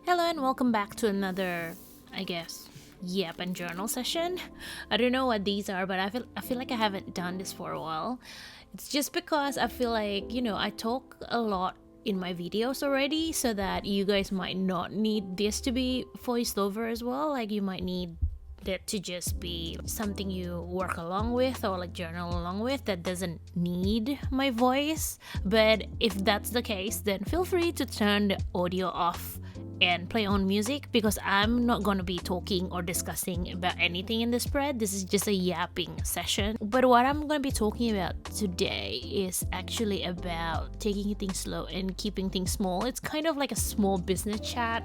Hello and welcome back to another, yap and journal session. I don't know what these are, but I feel like I haven't done this for a while. It's just because I feel like, I talk a lot in my videos already, so that you guys might not need this to be voiced over as well. Like you might need that to just be something you work along with or like journal along with that doesn't need my voice. But if that's the case, then feel free to turn the audio off and play on music, because I'm not gonna be talking or discussing about anything in this spread. This is just a yapping session. But what I'm gonna be talking about today is actually about taking things slow and keeping things small. It's kind of like a small business chat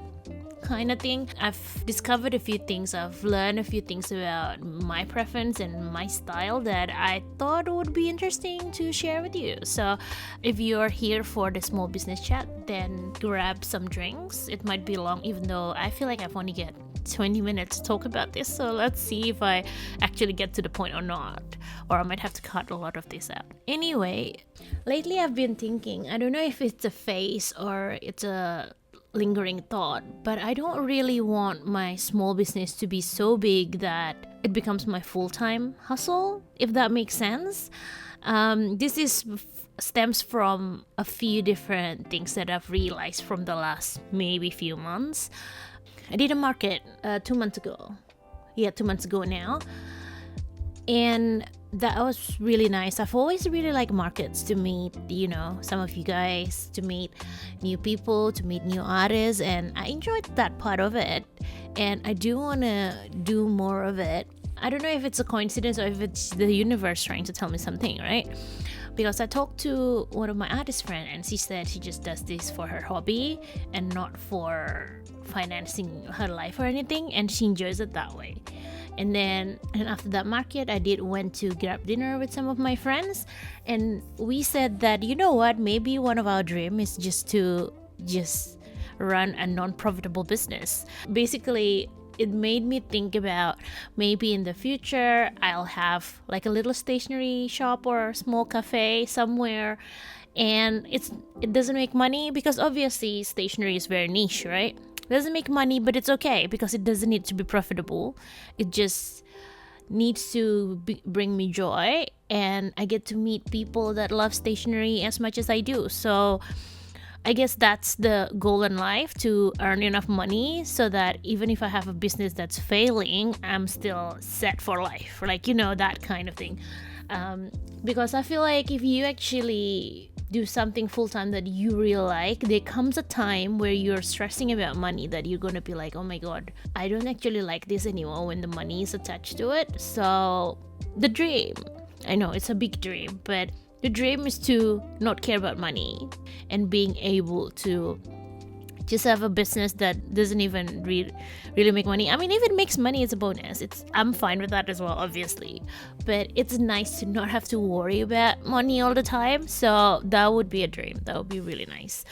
kind of thing. I've discovered a few things, I've learned a few things about my preference and my style that I thought would be interesting to share with you. So if you're here for the small business chat, then grab some drinks. It might be long, even though I feel like I've only got 20 minutes to talk about this, so let's see if I actually get to the point or not, or I might have to cut a lot of this out. Anyway, lately I've been thinking, I don't know if it's a phase or it's a lingering thought, but I don't really want my small business to be so big that it becomes my full-time hustle, if that makes sense. This stems from a few different things that I've realized from the last maybe few months. I did a market 2 months ago. Yeah, 2 months ago now. And that was really nice. I've always really liked markets, to meet, some of you guys, to meet new people, to meet new artists, and I enjoyed that part of it. And I do want to do more of it. I don't know if it's a coincidence or if it's the universe trying to tell me something, right? Because I talked to one of my artist friends and she said she just does this for her hobby and not for financing her life or anything, and she enjoys it that way. And after that market, I went to grab dinner with some of my friends, and we said that, you know what, maybe one of our dream is just to run a non-profitable business. Basically, it made me think about maybe in the future I'll have like a little stationery shop or a small cafe somewhere, and it doesn't make money because obviously stationery is very niche, right? It doesn't make money, but it's okay because it doesn't need to be profitable. It just needs to bring me joy, and I get to meet people that love stationery as much as I do. So I guess that's the goal in life, to earn enough money so that even if I have a business that's failing, I'm still set for life, like, that kind of thing. Because I feel like if you actually do something full-time that you really like, there comes a time where you're stressing about money, that you're gonna be like, oh my god, I don't actually like this anymore when the money is attached to it. So the dream, I know it's a big dream, but the dream is to not care about money and being able to just have a business that doesn't even really make money. I mean, if it makes money, it's a bonus. I'm fine with that as well, obviously. But it's nice to not have to worry about money all the time. So that would be a dream. That would be really nice.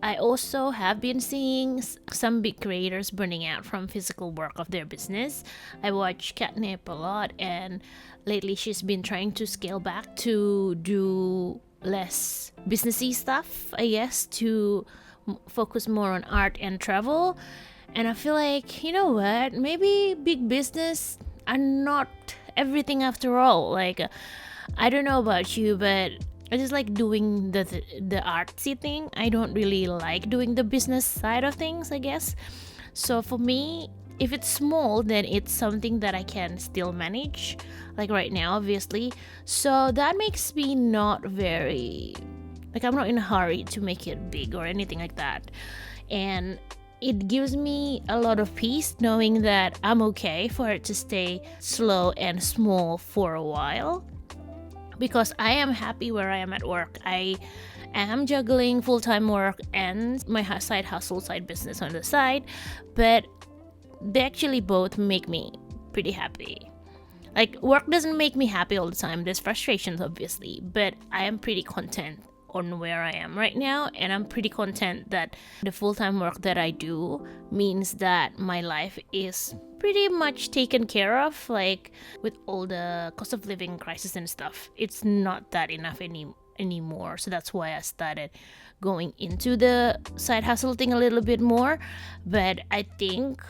I also have been seeing some big creators burning out from physical work of their business. I watch Catnip a lot, and lately she's been trying to scale back to do less businessy stuff, I guess, to focus more on art and travel. And I feel like, you know what, maybe big business are not everything after all. Like, I don't know about you, but I just like doing the artsy thing. I don't really like doing the business side of things, I guess. So for me, if it's small, then it's something that I can still manage, like right now, obviously. So that makes me not very, like, I'm not in a hurry to make it big or anything like that. And it gives me a lot of peace knowing that I'm okay for it to stay slow and small for a while, because I am happy where I am at work. I am juggling full-time work and my side hustle, side business on the side, but they actually both make me pretty happy. Like, work doesn't make me happy all the time. There's frustrations, obviously, but I am pretty content on where I am right now, and I'm pretty content that the full-time work that I do means that my life is pretty much taken care of. Like, with all the cost of living crisis and stuff, it's not that enough anymore. So that's why I started going into the side hustle thing a little bit more. But I think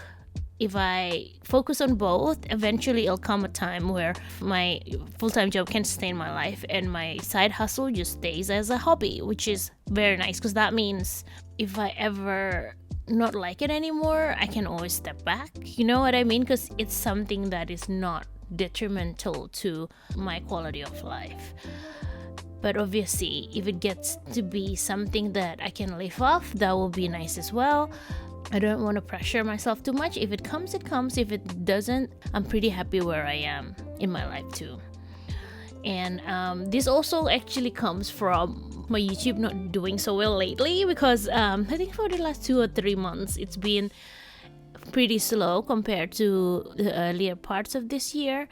if I focus on both, eventually it'll come a time where my full-time job can sustain my life and my side hustle just stays as a hobby, which is very nice, because that means if I ever not like it anymore, I can always step back. You know what I mean? Because it's something that is not detrimental to my quality of life. But obviously, if it gets to be something that I can live off, that will be nice as well. I don't want to pressure myself too much. If it comes, it comes. If it doesn't, I'm pretty happy where I am in my life too. And this also actually comes from my YouTube not doing so well lately, because I think for the last 2 or 3 months it's been pretty slow compared to the earlier parts of this year.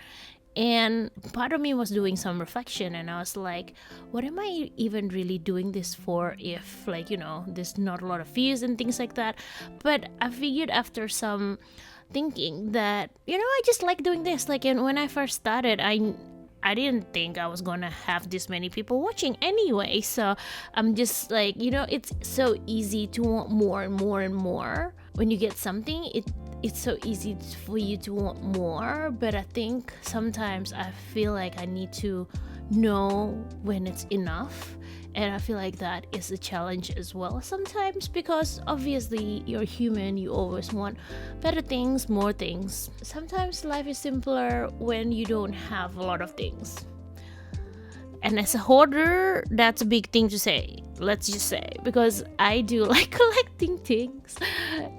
And part of me was doing some reflection, and I was like, what am I even really doing this for if, like, you know, there's not a lot of views and things like that. But I figured after some thinking that, you know, I just like doing this. Like, and when I first started, I didn't think I was gonna have this many people watching anyway. So I'm just like, you know, it's so easy to want more and more and more. When you get something, it's so easy for you to want more. But I think sometimes I feel like I need to know when it's enough. And I feel like that is a challenge as well sometimes, because obviously you're human, you always want better things, more things. Sometimes life is simpler when you don't have a lot of things. And as a hoarder, that's a big thing to say, let's just say, because I do like collecting things.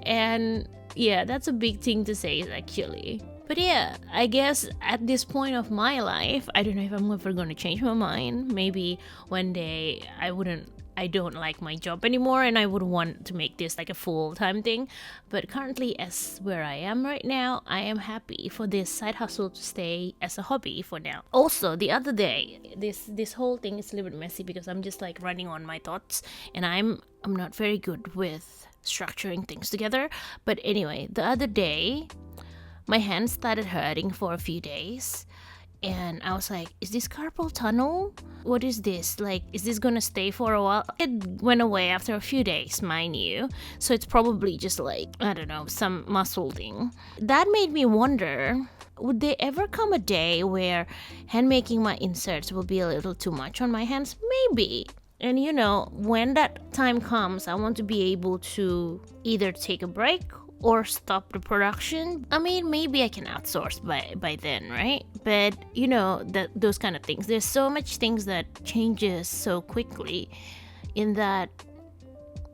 And yeah, that's a big thing to say actually. But yeah, I guess at this point of my life, I don't know if I'm ever going to change my mind. Maybe one day I don't like my job anymore and I would want to make this like a full-time thing. But currently, as where I am right now, I am happy for this side hustle to stay as a hobby for now. Also, the other day, this whole thing is a little bit messy because I'm just like running on my thoughts, and I'm not very good with structuring things together. But anyway, the other day, my hands started hurting for a few days, and I was like, is this carpal tunnel? What is this? Like, is this gonna stay for a while? It went away after a few days, mind you. So it's probably just like, I don't know, some muscle thing. That made me wonder, would there ever come a day where hand making my inserts will be a little too much on my hands? Maybe. And you know, when that time comes, I want to be able to either take a break or stop the production. I mean, maybe I can outsource by then, right? But you know, those kind of things. There's so much things that changes so quickly, in that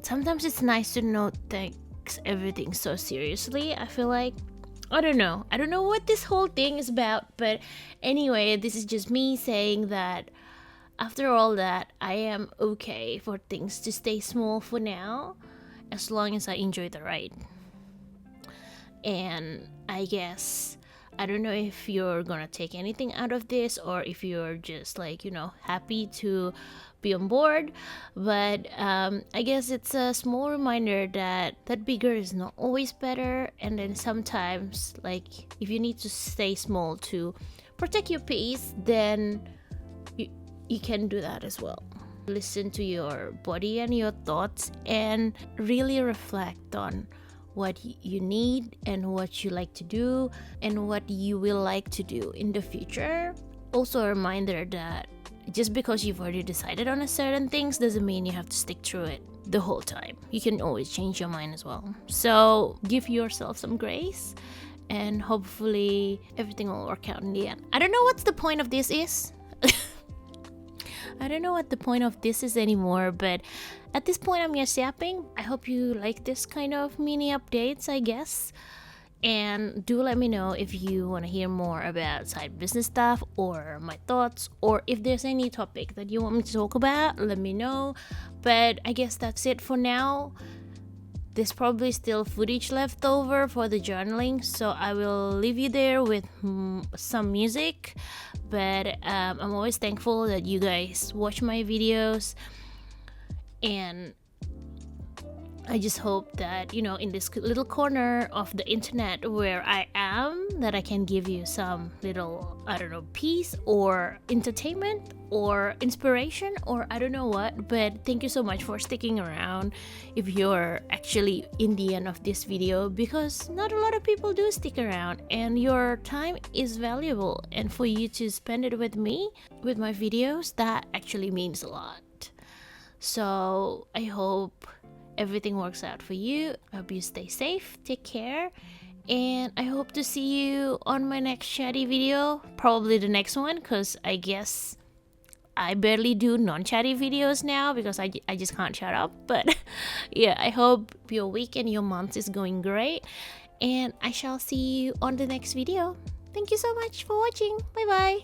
sometimes it's nice to not take everything so seriously. I feel like, I don't know what this whole thing is about, but anyway, this is just me saying that after all that, I am okay for things to stay small for now, as long as I enjoy the ride. And I guess, I don't know if you're gonna take anything out of this, or if you're just like, you know, happy to be on board. But I guess it's a small reminder that bigger is not always better. And then sometimes, like, if you need to stay small to protect your peace, then you can do that as well. Listen to your body and your thoughts, and really reflect on what you need and what you like to do and what you will like to do in the future. Also a reminder that just because you've already decided on a certain things doesn't mean you have to stick through it the whole time. You can always change your mind as well. So give yourself some grace, and hopefully everything will work out in the end. I don't know what the point of this is. I don't know what the point of this is anymore, but at this point I'm just yapping. I hope you like this kind of mini updates, I guess. And do let me know if you want to hear more about side business stuff or my thoughts, or if there's any topic that you want me to talk about, let me know. But I guess that's it for now. There's probably still footage left over for the journaling, so I will leave you there with some music. But I'm always thankful that you guys watch my videos, and I just hope that, in this little corner of the internet where I am, that I can give you some little, I don't know, peace or entertainment or inspiration or I don't know what. But thank you so much for sticking around if you're actually in the end of this video, because not a lot of people do stick around and your time is valuable. And for you to spend it with me, with my videos, that actually means a lot. So I hope everything works out for you. I hope you stay safe, take care, and I hope to see you on my next chatty video, probably the next one, because I guess I barely do non-chatty videos now because I just can't shut up. But yeah, I hope your week and your month is going great, and I shall see you on the next video. Thank you so much for watching. Bye bye.